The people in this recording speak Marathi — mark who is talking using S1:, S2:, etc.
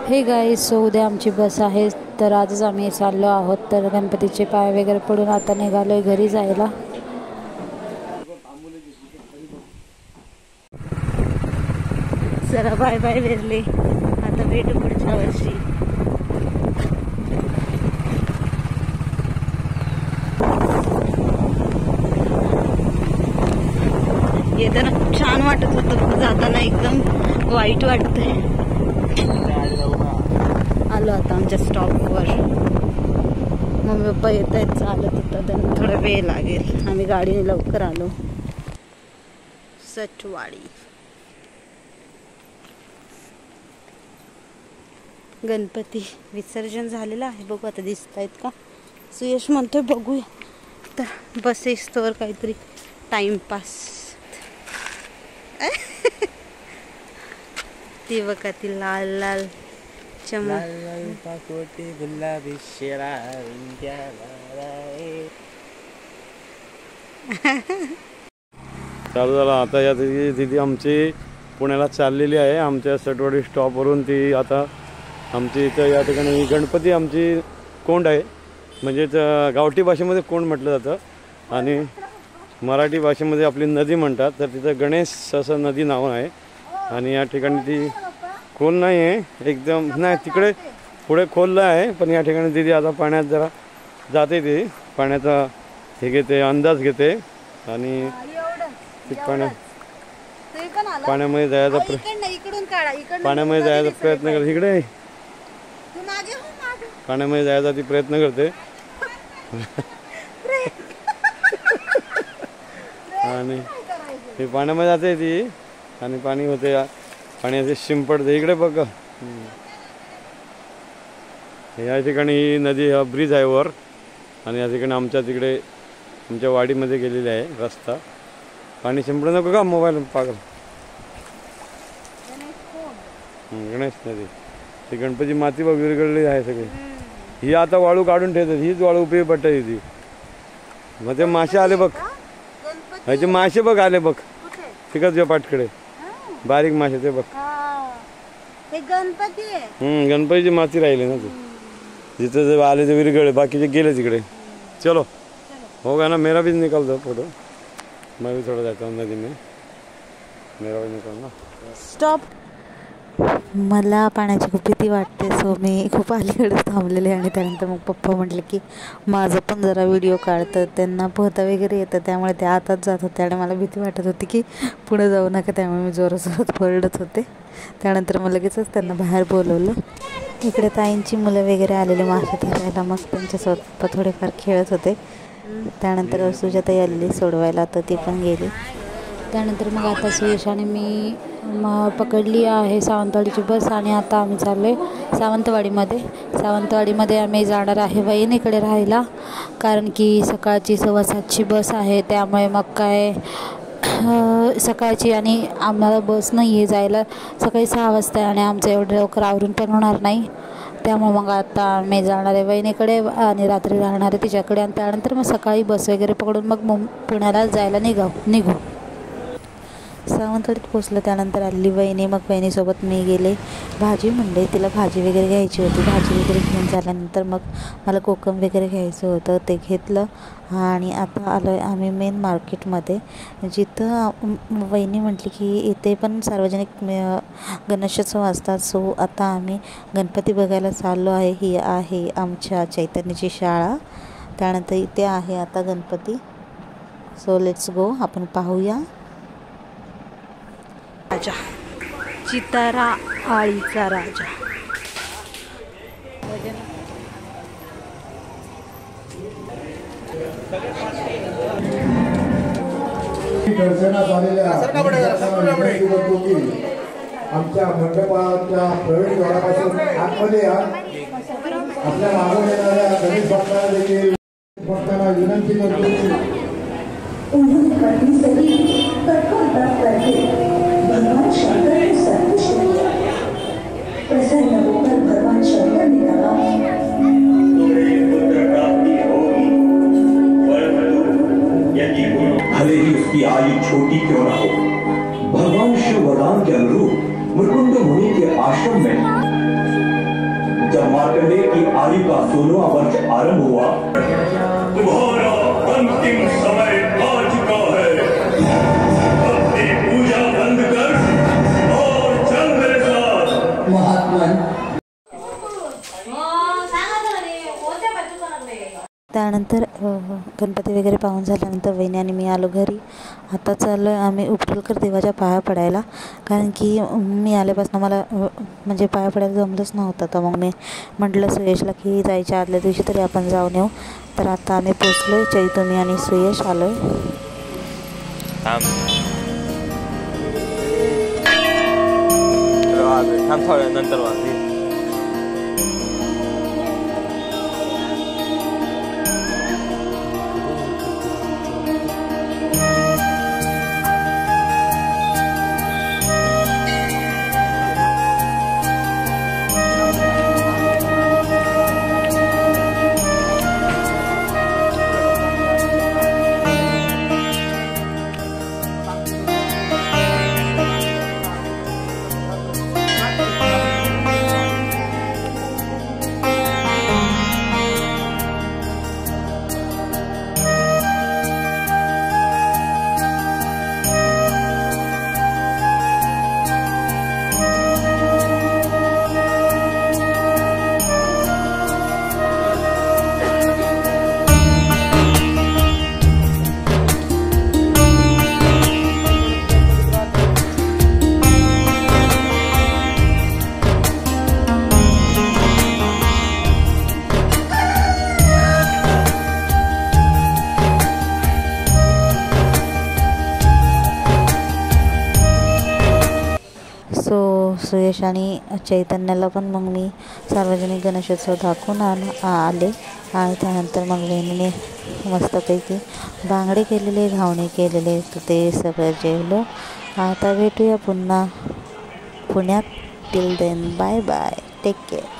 S1: हे गाईस, सो उद्या आमची बस आहे, तर आजच आम्ही चाललो आहोत. तर गणपतीचे पाय वगैरे पडून आता निघालोय घरी जायला. चला बाय बाय वेरले, आता भेटू पुढच्या वर्षी. येताना खूप छान वाटत होतं, जाताना एकदम वाईट वाटतंय. आलो आता आमच्या स्टॉपवर. मम्मी पप्पा येत आहेत, चालत होतं, त्यांना थोडा वेळ लागेल. आम्ही गाडीने लवकर आलो. सचवाडी गणपती विसर्जन झालेलं आहे. बघू आता दिसत आहेत का. सुयश म्हणतोय बघूया, तर बसेस तर काहीतरी टाइमपास. ती बघा ती लाल लाल
S2: गुलाबी शेरा. चालू झाला आता. या दिदी आमची पुण्याला चाललेली आहे. आमच्या सटवाडी स्टॉपवरून ती आता आमची इथं या ठिकाणी गणपती आमची कोंड आहे, म्हणजेच गावठी भाषेमध्ये कोंड म्हटलं जातं आणि मराठी भाषेमध्ये आपली नदी म्हणतात. तर तिथं गणेश असं नदी नाव आहे आणि या ठिकाणी ती खोल नाही आहे एकदम, नाही तिकडे पुढे खोललं आहे, पण या ठिकाणी दिदी आता पाण्यात जरा जाते. ती पाण्याचा हे घेते, अंदाज घेते आणि पाण्यामध्ये जायचा पाण्यामध्ये जायचा प्रयत्न करते. इकडे पाण्यामध्ये जायचा ती प्रयत्न करते आणि ती पाण्यामध्ये जाते ती आणि पाणी होते, पाणी असे शिंपडते. इकडे बघ, या ठिकाणी ही नदी, हा ब्रिज आहे वर आणि या ठिकाणी आमच्या तिकडे आमच्या वाडीमध्ये गेलेली आहे रस्ता. पाणी शिंपडू नको का मोबाईल पागल. गणेश नदी, ती गणपती माती बघ विरघळलेली आहे सगळी. ही आता वाळू काढून ठेवतात, हीच वाळू उपयोगी पडते ती. मग ते मासे आले बघ, ह्याचे मासे बघ आले बघ तिकडच्या पाठकडे, बारीक मासे ते बघ. गणपतीची माती राहिली ना ती, जिथे जे आले ते विरघळले, बाकीचे गेले तिकडे. चलो होगा ना, मेरा भी निकाल दो फोटो, मैं भी थोड़ा जाता हूँ नदी में, मेरा भी निकालना.
S1: स्टॉप. मला पाण्याची खूप भीती वाटते, सो मी खूप अलीकडे थांबलेले आणि त्यानंतर मग पप्पा म्हटले की माझं पण जरा व्हिडिओ काढतं. त्यांना पोहता वगैरे येतं, त्यामुळे ते आताच जात होते आणि मला भीती वाटत होती की पुढे जाऊ नका, त्यामुळे मी जोरात ओरडत होते. त्यानंतर मग लगेचच त्यांना बाहेर बोलवलं. इकडे ताईंची मुलं वगैरे आलेले मासे धरायला, मग त्यांच्यासोबत पप्पा थोडेफार खेळत होते. त्यानंतर सुजाताई आलेली सोडवायला, तर ती पण गेली. त्यानंतर मग आता सुयश आणि मी पकडली आहे सावंतवाडीची बस आणि आता आम्ही चाललो आहे सावंतवाडीमध्ये आम्ही जाणार आहे वहिनीकडे राहायला, कारण की सकाळची 7:15ची बस आहे. त्यामुळे मग काय सकाळची आणि आम्हाला बस नाही आहे जायला सकाळी 6 वाजता आणि आमचं एवढं लवकर आवरून पण होणार नाही. त्यामुळे मग आता आम्ही जाणार आहे वहिनीकडे आणि रात्री राहणार आहे तिच्याकडे आणि त्यानंतर मग सकाळी बस वगैरे पकडून मग पुण्याला जायला निघू. सावंतवाडीत पोचलं, त्यानंतर आली वहिनी. मग वहिनीसोबत मी गेले भाजी म्हणले, तिला भाजी वगैरे घ्यायची होती. भाजी वगैरे घेऊन झाल्यानंतर मग मला कोकम वगैरे घ्यायचं होतं, ते घेतलं आणि आता आलो आहे आम्ही मेन मार्केटमध्ये, जिथं वहिनी म्हटली की इथे पण सार्वजनिक गणेशोत्सव असतात. सो आता आम्ही गणपती बघायला चाललो आहे. ही आहे आमच्या चैतन्याची शाळा, त्यानंतर इथे आहे आता गणपती. सो लेट्स गो, आपण पाहूया. राजा चितारा आळीचा राजा.
S3: दर्शनात आलेल्या आमच्या मंडपाच्या प्रवेशद्वारापासून आतमध्ये या. आपल्या मागून येणाऱ्या गणेश भक्तांना देखील भक्तांना विनंती करतो भगवान शंकर को संतुष्ट किया. प्रसन्न होकर भगवान शंकर ने कहा, भले ही उसकी आयु छोटी क्यों न हो, भगवान शिव वरदान के अनुरूप मुकुंद मुनि के आश्रम में
S4: करने की आयु का 16वां वर्ष आरंभ हुआ। तुम्हारा अंतिम समय आ चुका है। अपनी पूजा बंद कर और चल मेरे साथ।
S3: महात्मन
S1: त्यानंतर गणपती वगैरे पाहून झाल्यानंतर वहिनी आणि मी आलो घरी. आता चाललो आहे आम्ही उपटलकर देवाच्या पाया पडायला, कारण की मी आल्यापासून मला म्हणजे पाया पडायला जमलंच नव्हतं. तर मग मी म्हटलं सुयशला की जायच्या आदल्या दिवशी तरी आपण जाऊन येऊ. तर आता आम्ही पोचलो आहे, चैतू, मी आणि सुयश आलो आहे.
S5: नंतर
S1: सुयश आणि चैतन्याला पण मग मी सार्वजनिक गणेशोत्सव दाखवून आले. आणि त्यानंतर मग बहिणीने मस्तपैकी बांगडे केलेले, घावणे केलेले, तर ते सगळं जेवलो. आता भेटूया पुन्हा पुण्यात. Till then bye bye, take care.